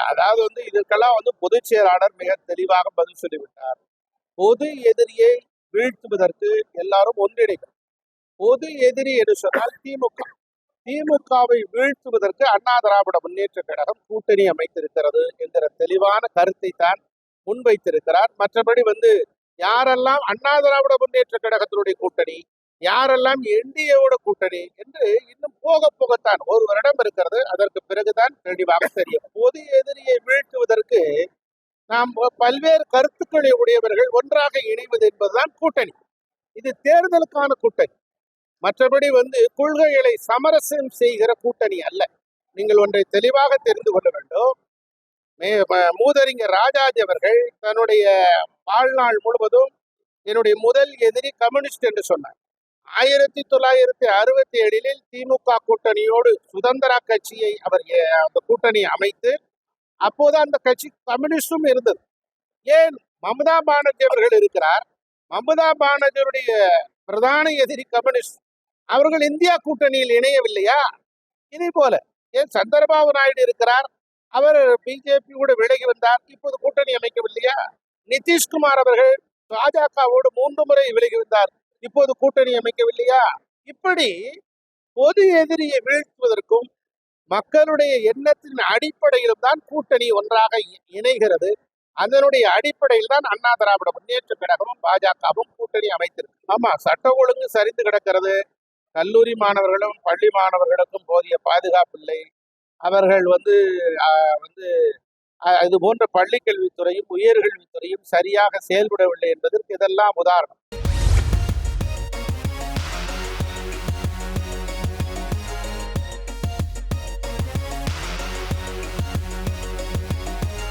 அதாவது இதற்கெல்லாம் பொதுச் செயலாளர் மிக தெளிவாக பதில் சொல்லிவிட்டார். பொது எதிரியை வீழ்த்துவதற்கு எல்லாரும் ஒன்றிணைக்கும். பொது எதிரி என்று சொன்னால் திமுக. திமுகவை வீழ்த்துவதற்கு அண்ணா திராவிட முன்னேற்ற கழகம் கூட்டணி அமைத்திருக்கிறது என்கிற தெளிவான கருத்தை தான் முன்வைத்திருக்கிறார். மற்றபடி யாரெல்லாம் அண்ணா திராவிட முன்னேற்ற கழகத்தினுடைய கூட்டணி, யாரெல்லாம் என்டிஏவோட கூட்டணி என்று இன்னும் போக போகத்தான் ஒரு வருடம் இருக்கிறது. அதற்கு பிறகுதான் தெளிவாக தெரியும். பொது எதிரியை வீழ்த்துவதற்கு நாம் பல்வேறு கருத்துக்களை உடையவர்கள் ஒன்றாக இணைவது என்பதுதான் கூட்டணி. இது தேர்தலுக்கான கூட்டணி. மற்றபடி கொள்கைகளை சமரசம் செய்கிற கூட்டணி அல்ல. நீங்கள் ஒன்றை தெளிவாக தெரிந்து கொள்ள வேண்டும். மூதறிஞர் ராஜாஜி அவர்கள் தன்னுடைய வாழ்நாள் முழுவதும் என்னுடைய முதல் எதிரி கம்யூனிஸ்ட் என்று சொன்னார். 1967 திமுக கூட்டணியோடு சுதந்திரா கட்சியை அவர் அந்த கூட்டணி அமைத்து அப்போது அந்த கட்சி கம்யூனிஸ்டும் இருந்தது. ஏன் மம்தா பானர்ஜி அவர்கள் இருக்கிறார். மம்தா பானர்ஜியுடைய பிரதான எதிரி கம்யூனிஸ்ட். அவர்கள் இந்தியா கூட்டணியில் இணையவில்லையா? இதே போல ஏன் சந்திரபாபு நாயுடு இருக்கிறார். அவர் பிஜேபி கூட விலகி வந்தார். இப்போது கூட்டணி அமைக்கவில்லையா? நிதிஷ்குமார் அவர்கள் பாஜகவோடு 3 முறை விலகி வந்தார். இப்போது கூட்டணி அமைக்கவில்லையா? இப்படி பொது எதிரியை வீழ்த்துவதற்கும் மக்களுடைய எண்ணத்தின் அடிப்படையிலும் தான் கூட்டணி ஒன்றாக இணைகிறது. அதனுடைய அடிப்படையில் தான் அண்ணா திராவிட முன்னேற்ற கழகமும் பாஜகவும் கூட்டணி அமைத்திருக்கு. ஆமா, சட்ட ஒழுங்கு சரிந்து கிடக்கிறது. கல்லூரி மாணவர்களும் பள்ளி மாணவர்களுக்கும் போதிய பாதுகாப்பு இல்லை. அவர்கள் இது போன்ற பள்ளி கல்வித்துறையும் உயர்கல்வித்துறையும் சரியாக செயல்படவில்லை என்பதற்கு இதெல்லாம் உதாரணம்.